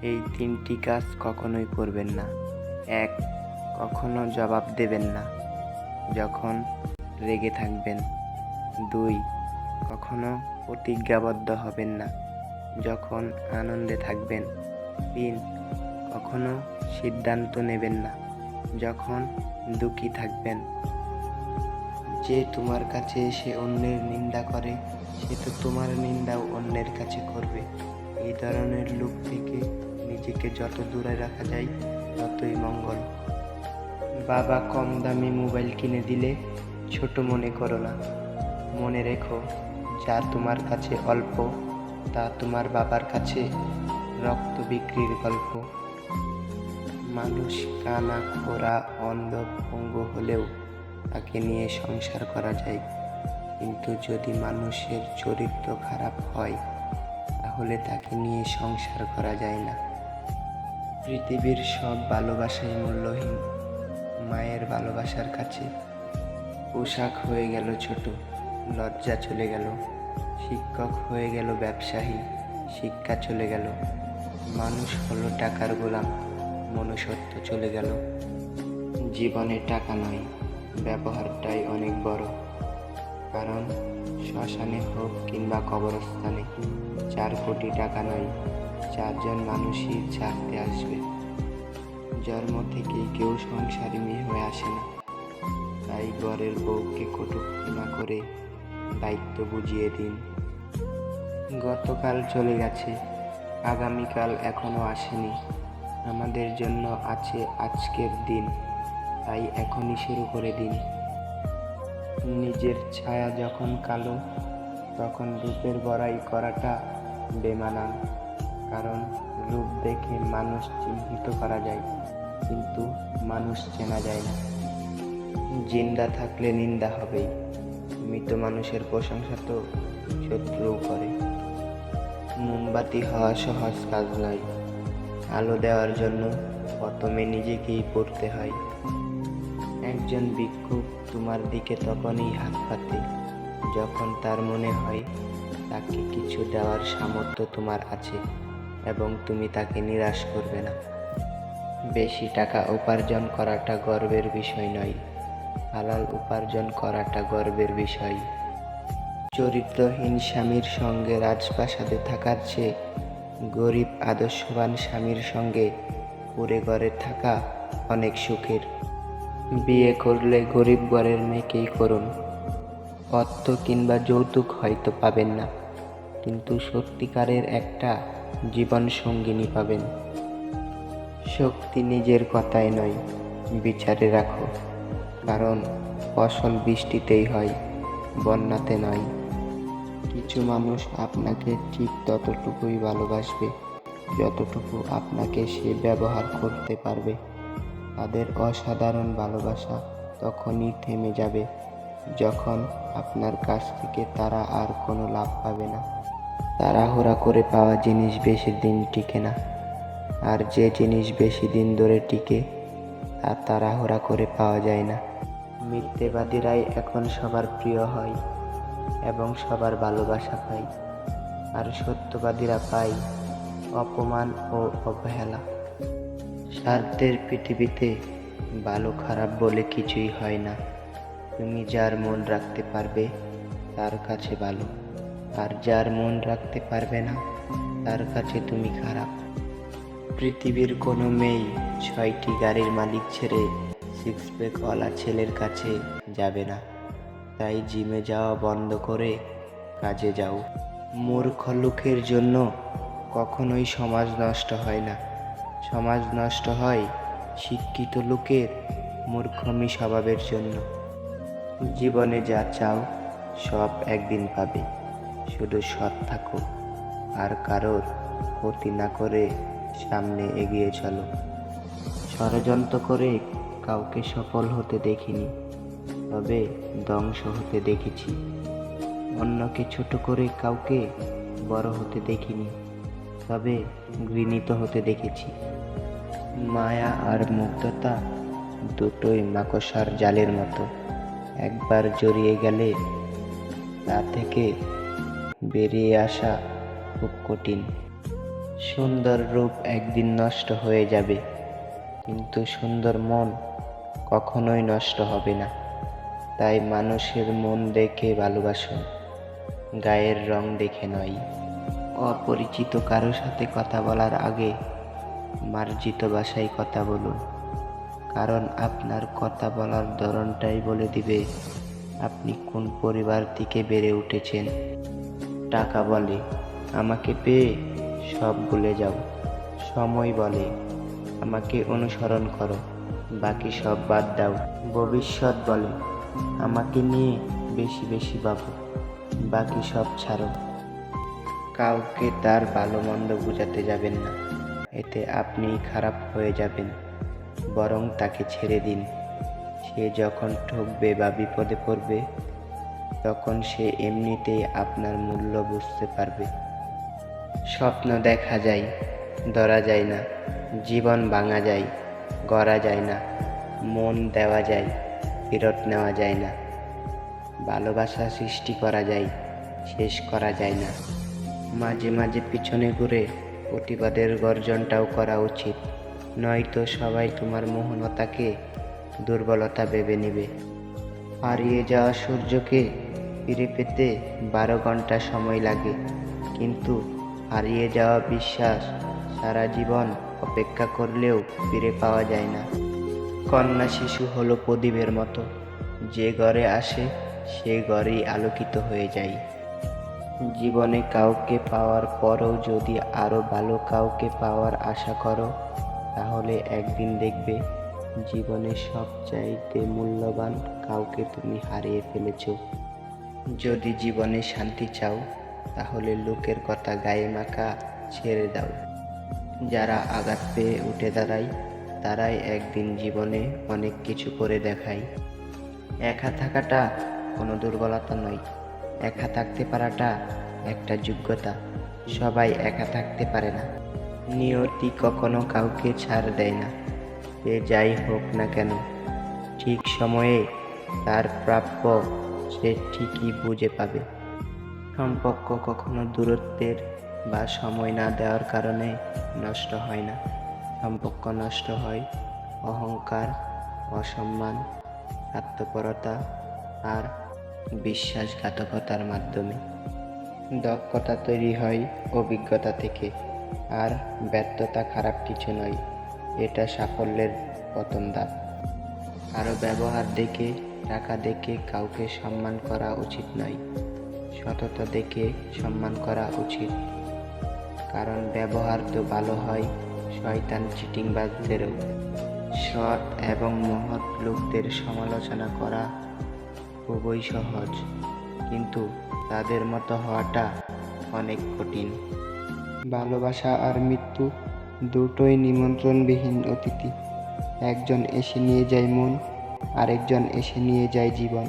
এই ৩টি কাজ কখনোই করবেন না। ১. কখনো জবাব দেবেন না যখন রেগে থাকবেন। ২. কখনো প্রতিজ্ঞাবদ্ধ হবেন না যখন আনন্দে থাকবেন। ৩. কখনো সিদ্ধান্ত নেবেন না যখন দুঃখী থাকবেন। যে তোমার কাছে এসে অন্যের নিন্দা করে, সে তো তোমার নিন্দাও অন্যের কাছে করবে। এই ধরনের লোক থেকে নিজেকে যত দূরে রাখা যায় ততই মঙ্গল। বাবা কম দামি মোবাইল কিনে দিলে ছোট মনে করো না। মনে রেখো, যা তোমার কাছে অল্প তা তোমার বাবার কাছে রক্ত বিক্রির গল্প। মানুষ কানা, খোড়া, অন্ধ, পঙ্গু হলেও তাকে নিয়ে সংসার করা যায়, কিন্তু যদি মানুষের চরিত্র খারাপ হয় তাহলে তাকে নিয়ে সংসার করা যায় না। পৃথিবীর সব ভালোবাসাই মূল্যহীন মায়ের ভালোবাসার কাছে। পোশাক হয়ে গেল ছোট, লজ্জা চলে গেল। শিক্ষক হয়ে গেল ব্যবসায়ী, শিক্ষা চলে গেল। মানুষ হলো টাকার গোলাম, মনুষ্যত্ব চলে গেল। জীবনে টাকা নয়, ব্যবহারটাই অনেক বড়। কারণ শ্মশানে হোক কিংবা কবরস্থানে 4 কোটি টাকা নয়, 4 জন মানুষই ছাড়তে আসবে। জন্ম থেকে কেউ সংসারী মেয়ে হয়ে আসে না। তাই ঘরের বউকে কটূক্তি না করে দায়িত্ব বুঝিয়ে দিন। গতকাল চলে গেছে, আগামীকাল এখনো আসেনি। আমাদের জন্য আছে আজকের দিন, তাই এখনই শুরু করে দিন। নিজের ছায়া যখন কালো, তখন রূপের বড়াই করাটা বেমানান। কারণ রূপ দেখে মানুষ চিহ্নিত করা যায়, কিন্তু মানুষ চেনা যায় না। জিন্দা থাকলে নিন্দা হবেই, মৃত মানুষের প্রশংসা তো শত্রুও করে। মোমবাতি হওয়া সহজ কাজ নয়, আলো দেওয়ার জন্য প্রথমে নিজেকেই পড়তে হয়। একজন ভিক্ষুক তোমার দিকে তখনই হাত পাতে যখন তার মনে হয় তাকে কিছু দেওয়ার সামর্থ্য তোমার আছে এবং তুমি তাকে নিরাশ করবে না। বেশি টাকা উপার্জন করাটা গর্বের বিষয় নয়, হালাল উপার্জন করাটা গর্বের বিষয়। চরিত্রহীন স্বামীর সঙ্গে রাজপ্রাসাদে থাকার চেয়ে গরিব আদর্শবান স্বামীর সঙ্গে কুঁড়ে ঘরে থাকা অনেক সুখের। বিয়ে করলে গরিব ঘরের মেয়েকেই করুন। অর্থ কিংবা যৌতুক হয়তো পাবেন না, কিন্তু সত্যিকারের একটা জীবন সঙ্গিনী পাবেন। শক্তি নিজের কথায় নয়, বিচারে রাখো। কারণ ফসল বৃষ্টিতেই হয়, বন্যাতে নয়। কিছু মানুষ আপনাকে ঠিক ততটুকুই ভালোবাসবে যতটুকু আপনাকে সে ব্যবহার করতে পারবে। তাদের অসাধারণ ভালোবাসা তখনই থেমে যাবে যখন আপনার কাছ থেকে তারা আর কোনো লাভ পাবে না। তাড়াহুড়া করে পাওয়া জিনিস বেশি দিন টিকে না, আর যে জিনিস বেশি দিন ধরে টিকে তা তাড়াহুড়া করে পাওয়া যায় না। মিথ্যেবাদীরাই এখন সবার প্রিয় হয় এবং সবার ভালোবাসা পায়, আর সত্যবাদীরা পায় অপমান ও অবহেলা। স্বার্থের পৃথিবীতে ভালো খারাপ বলে কিছুই হয় না। তুমি যার মন রাখতে পারবে তার কাছে ভালো, আর যার মন রাখতে পারবে না তার কাছে তুমি খারাপ। পৃথিবীর কোনো মেয়েই 6টি গাড়ির মালিক ছেড়ে 6 প্যাকওয়ালা ছেলের কাছে যাবে না। তাই জিমে যাওয়া বন্ধ করে কাজে যাও। মূর্খ লোকের জন্য কখনোই সমাজ নষ্ট হয় না, সমাজ নষ্ট হয় শিক্ষিত লোকের মূর্খমি স্বভাবের জন্য। জীবনে যা চাও সব একদিন পাবে, শুধু সৎ থাকো আর কারোর ক্ষতি না করে সামনে এগিয়ে চলো। ষড়যন্ত্র করে কাউকে সফল হতে দেখিনি, তবে ধ্বংস হতে দেখেছি। অন্যকে ছোট করে কাউকে বড় হতে দেখিনি, তবে ঘৃণিত হতে দেখেছি। মায়া আর মুগ্ধতা দুটোই মাকড়সার জালের মতো, একবার জড়িয়ে গেলে তা থেকে বেরিয়ে আসা খুব কঠিন। সুন্দর রূপ একদিন নষ্ট হয়ে যাবে, কিন্তু সুন্দর মন কখনোই নষ্ট হবে না। তাই মানুষের মন দেখে ভালোবাসুন, গায়ের রং দেখে নয়। অপরিচিত কারো সাথে কথা বলার আগে মার্জিত ভাষায় কথা বলুন, কারণ আপনার কথা বলার ধরনটাই বলে দিবে আপনি কোন পরিবার থেকে বেড়ে উঠেছেন। টাকা বলে আমাকে পেয়ে সব ভুলে যাও। সময় বলে আমাকে অনুসরণ করো, বাকি সব বাদ দাও। ভবিষ্যৎ বলে আমাকে নিয়ে বেশি বেশি ভাবো, বাকি সব ছাড়ো। কাউকে তার ভালো মন্দ বুঝাতে যাবেন না, এতে আপনিই খারাপ হয়ে যাবেন। বরং তাকে ছেড়ে দিন। সে যখন ঠকবে বা বিপদে পড়বে, তখন সে এমনিতেই আপনার মূল্য বুঝতে পারবে। স্বপ্ন দেখা যায়, ধরা যায় না। জীবন ভাঙা যায়, গড়া যায় না। মন দেওয়া যায়, ফেরত নেওয়া যায় না। ভালোবাসা সৃষ্টি করা যায়, শেষ করা যায় না। মাঝে মাঝে পিছনে ঘুরে প্রতিবাদের গর্জনটাও করা উচিত, নয়তো সবাই তোমার মোহনতাকে দুর্বলতা ভেবে নেবে। হারিয়ে যাওয়া সূর্যকে ফিরে পেতে 12 ঘন্টা সময় লাগে, কিন্তু হারিয়ে যাওয়া বিশ্বাস সারা জীবন অপেক্ষা করলেও ফিরে পাওয়া যায় না। কন্যা শিশু হলো প্রদীপের মতো, যে ঘরে আসে সে ঘরেই আলোকিত হয়ে যায়। জীবনে কাউকে পাওয়ার পরও যদি আরো ভালো কাউকে পাওয়ার আশা করো, তাহলে একদিন দেখবে জীবনে সবচাইতে মূল্যবান কাউকে তুমি হারিয়ে ফেলেছ। যদি জীবনে শান্তি চাও, তাহলে লোকের কথা গায়ে মাখা ছেড়ে দাও। যারা আঘাত পেয়ে উঠে দাঁড়ায়, তারাই একদিন জীবনে অনেক কিছু করে দেখায়। একা থাকাটা কোনো দুর্বলতা নয়, একা থাকতে পারাটা একটা যোগ্যতা। সবাই একা থাকতে পারে না। নিয়তি কখনো কাউকে ছাড় দেয় না। সে যাই হোক না কেন, ঠিক সময়ে তার প্রাপ্য সে ঠিকই বুঝে পাবে। সম্পর্ক কখনো দূরত্বের বা সময় না দেওয়ার কারণে নষ্ট হয় না। সম্পর্ক নষ্ট হয় অহংকার, অসম্মান, স্বার্থপরতা আর বিশ্বাসঘাতকতার মাধ্যমে। দক্ষতা তৈরি হয় অভিজ্ঞতা থেকে, আর ব্যর্থতা খারাপ কিছু নয়, এটা সাফল্যের প্রথম ধাপ। কারো ব্যবহার দেখে, টাকা দেখে কাউকে সম্মান করা উচিত নয়, সততা দেখে সম্মান করা উচিত। কারণ ব্যবহার তো ভালো হয় শয়তান চিটিংবাজদেরও। সৎ এবং মহৎ লোকদের সমালোচনা করা খুবই সহজ, কিন্তু তাদের মতো হওয়াটা অনেক কঠিন। ভালোবাসা আর মৃত্যু দুটোই নিমন্ত্রণবিহীন অতিথি। একজন এসে নিয়ে যায় মন, আরেকজন এসে নিয়ে যায় জীবন।